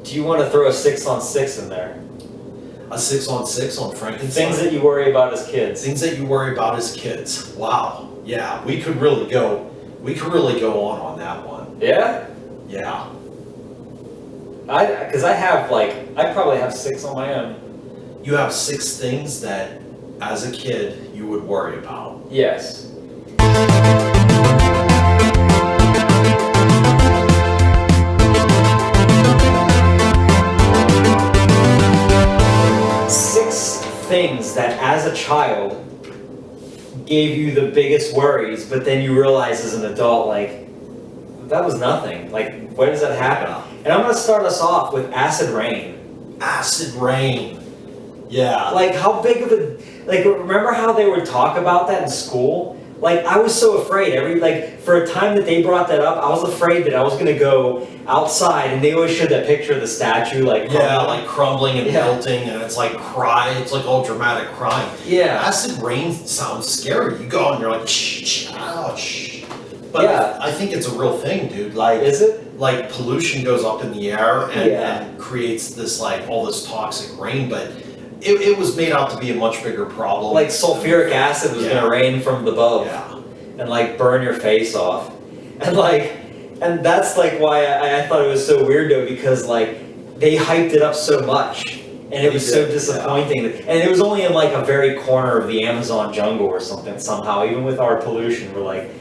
Do you want to throw a 6-on-6 in there? A 6-on-6 on Frankenstein? Things that you worry about as kids. Things that you worry about as kids. Wow. Yeah, we could really go on that one. Yeah? Yeah. Because I probably have 6 on my own. You have 6 things that, as a kid, you would worry about. Yes. Things that as a child gave you the biggest worries, but then you realize as an adult, like, that was nothing. Like, where does that happen? And I'm going to start us off with acid rain. Acid rain. Yeah. Like, how big of a, like, remember how they would talk about that in school? Like, I was so afraid. For a time that they brought that up, I was afraid that I was going to go outside, and they always showed that picture of the statue, like, crumbling and melting, and it's like it's like all dramatic crying. Yeah. Acid rain sounds scary. You go and you're like, shh, ouch. But yeah. I think it's a real thing, dude. Like, is it? Like, pollution goes up in the air and creates this, like, all this toxic rain, but it was made out to be a much bigger problem. Like sulfuric acid was going to rain from above and like burn your face off. And that's like why I thought it was so weird though, because like they hyped it up so much and it was so disappointing. And it was only in like a very corner of the Amazon jungle or something somehow, even with our pollution, we're like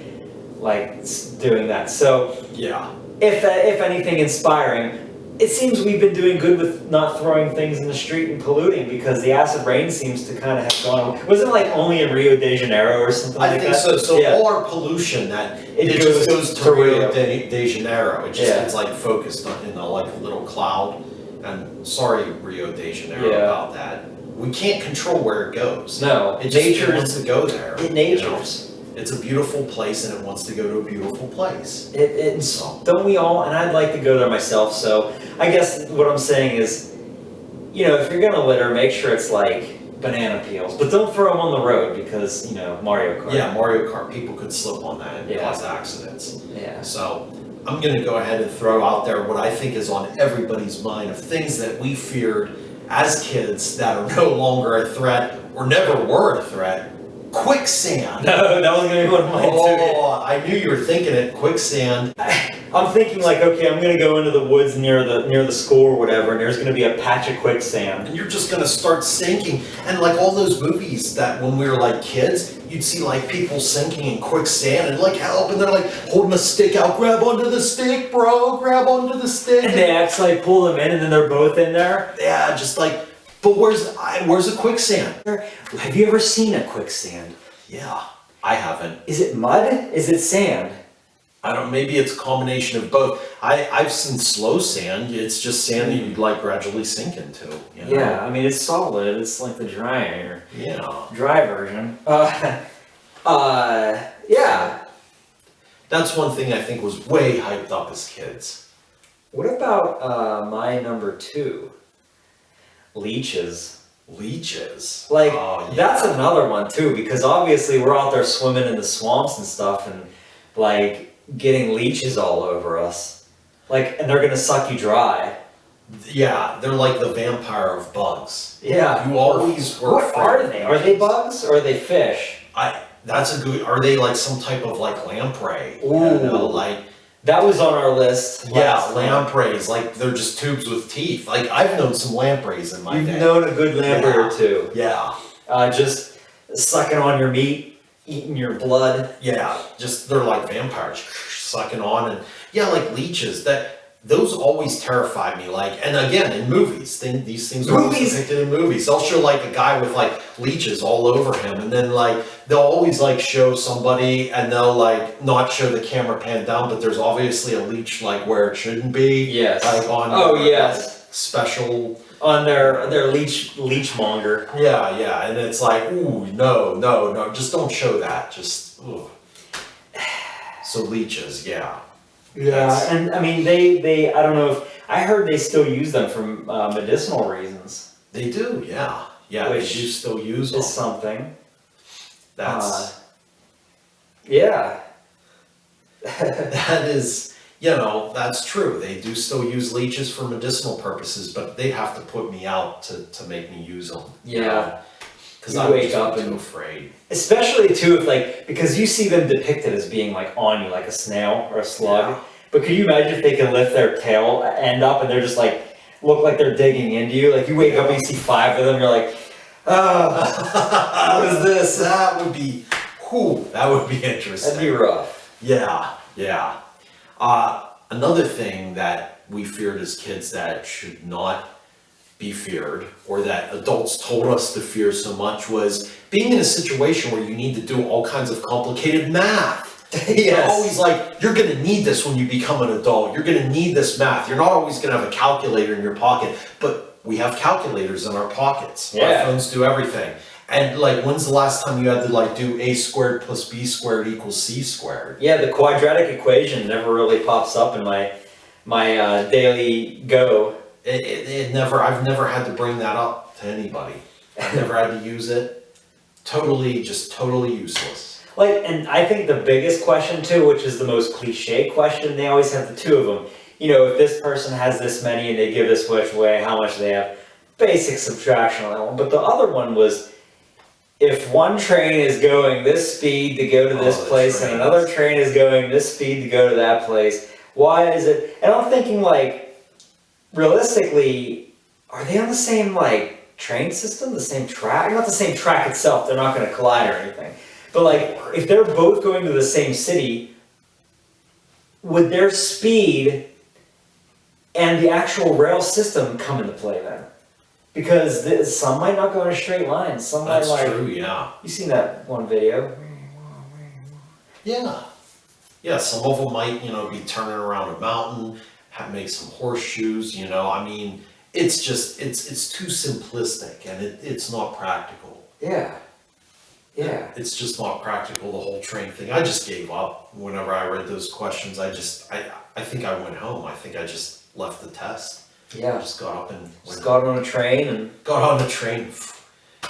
doing that. So yeah, if anything inspiring, it seems we've been doing good with not throwing things in the street and polluting, because the acid rain seems to kind of have gone. Wasn't it like only in Rio de Janeiro or something like that? I think so. So all our pollution it just goes to Rio de Janeiro. It just gets like focused in a like little cloud. And sorry, Rio de Janeiro, about that. We can't control where it goes. No, it just wants to go there. Nature's. It's a beautiful place, and it wants to go to a beautiful place. Don't we all? And I'd like to go there myself. So I guess what I'm saying is, if you're gonna litter, make sure it's like banana peels, but don't throw them on the road because Mario Kart. Yeah, Mario Kart. People could slip on that and cause accidents. Yeah. So I'm gonna go ahead and throw out there what I think is on everybody's mind of things that we feared as kids that are no longer a threat or never were a threat. Quicksand. No, that was gonna be one of mine too. Oh, I knew you were thinking it. Quicksand. I'm thinking like, okay, I'm gonna go into the woods near the school or whatever, and there's gonna be a patch of quicksand, and you're just gonna start sinking. And like all those movies that when we were like kids, you'd see like people sinking in quicksand and like help, and they're like holding a stick out, grab onto the stick, bro, grab onto the stick. And they actually pull them in, and then they're both in there. Yeah, just like. But where's a quicksand? Have you ever seen a quicksand? Yeah, I haven't. Is it mud? Is it sand? I don't. Maybe it's a combination of both. I've seen slow sand. It's just sand that you like gradually sink into. Yeah, I mean it's solid. It's like the dry version. Yeah. That's one thing I think was way hyped up as kids. What about my number 2? Leeches. Like, that's another one too, because obviously we're out there swimming in the swamps and stuff and like getting leeches all over us. Like, and they're gonna suck you dry. Yeah, they're like the vampire of bugs. Yeah. You always were. What are they? Are they bugs or are they fish? That's a good. Are they like some type of like lamprey? Ooh. That was on our list. Yeah, lampreys. Like, they're just tubes with teeth. Like, I've known some lampreys in my day. You've known a good lamprey or two. Yeah. Just sucking on your meat, eating your blood. Yeah, they're like vampires, sucking on. And yeah, like leeches. Those always terrify me. Like, and again, in movies, these things are always depicted in movies. They'll show like a guy with like leeches all over him, and then like they'll always like show somebody, and they'll like not show the camera pan down, but there's obviously a leech like where it shouldn't be. Yes. Like on. Special. On their leechmonger. Yeah, and it's like, ooh, no, just don't show that. Just. Ooh. So leeches, yeah. Yeah, and I mean they I don't know if I heard they still use them for medicinal reasons. They do, yeah, which they do still use them. Is something. That's yeah. that is you know, that's true. They do still use leeches for medicinal purposes, but they'd have to put me out to make me use them. Yeah. Because You I would wake just up be too and- afraid. Especially too if like, because you see them depicted as being like on you, like a snail or a slug. Yeah. But could you imagine if they could lift their tail end up and they're just like, look like they're digging into you? Like you wake up and you see 5 of them, you're like, oh, what is this? That would be, that would be interesting. That'd be rough. Yeah, yeah. Another thing that we feared as kids that should not be feared, or that adults told us to fear so much, was being in a situation where you need to do all kinds of complicated math. They're Yes. always like, you're gonna need this when you become an adult. You're gonna need this math. You're not always gonna have a calculator in your pocket, but we have calculators in our pockets. Yeah. Our phones do everything. And like, when's the last time you had to like do a squared plus b squared equals c squared? Yeah, the quadratic equation never really pops up in my daily go. It never, I've never had to bring that up to anybody. I've never had to use it. Just totally useless. Like, and I think the biggest question too, which is the most cliche question, they always have the 2 of them. You know, if this person has this many and they give this much away, how much do they have? Basic subtraction on that one. But the other one was, if one train is going this speed to go to this place and another train is going this speed to go to that place, why is it? And I'm thinking like, realistically, are they on the same like train system, the same track? Not the same track itself, they're not going to collide or anything. But like, if they're both going to the same city, would their speed and the actual rail system come into play then? Because some might not go in a straight line, some might That's like... true, yeah. You seen that one video? Yeah. Yeah, some of them might, be turning around a mountain, make some horseshoes, I mean, it's just, it's too simplistic and it's not practical. Yeah. Yeah. It's just not practical, the whole train thing. I just gave up whenever I read those questions. I think I went home. I think I just left the test. Yeah. I just got up and Just got on a train and... got on the train.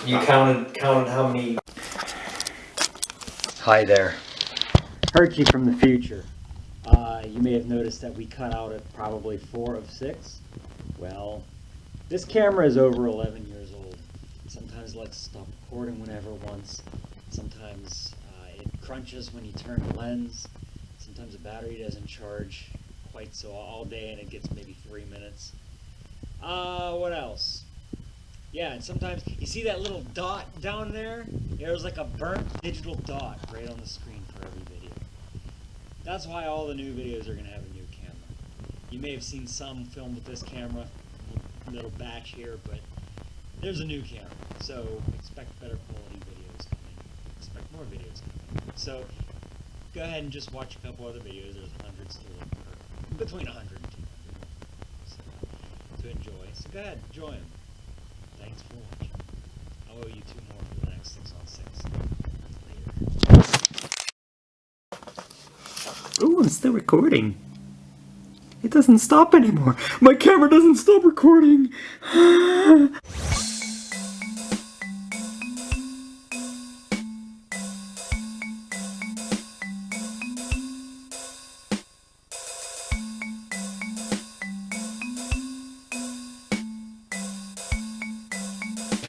You counted how many... Hi there. Herky from the future. You may have noticed that we cut out at probably 4 of 6. Well, this camera is over 11 years old. Sometimes it likes to stop recording whenever it wants. Sometimes it crunches when you turn the lens. Sometimes the battery doesn't charge quite so all day and it gets maybe 3 minutes. What else? Yeah, and sometimes you see that little dot down there? There's like a burnt digital dot right on the screen for every video. That's why all the new videos are going to have a new camera. You may have seen some filmed with this camera, a little batch here, but there's a new camera. So expect better quality videos coming. Expect more videos coming. So go ahead and just watch a couple other videos. There's hundreds to look for, between 100 and 200 to enjoy. So go ahead, enjoy them. Thanks for watching. I'll owe you 2 more for the next 6 on 6. Later. Ooh, I'm still recording. It doesn't stop anymore. My camera doesn't stop recording.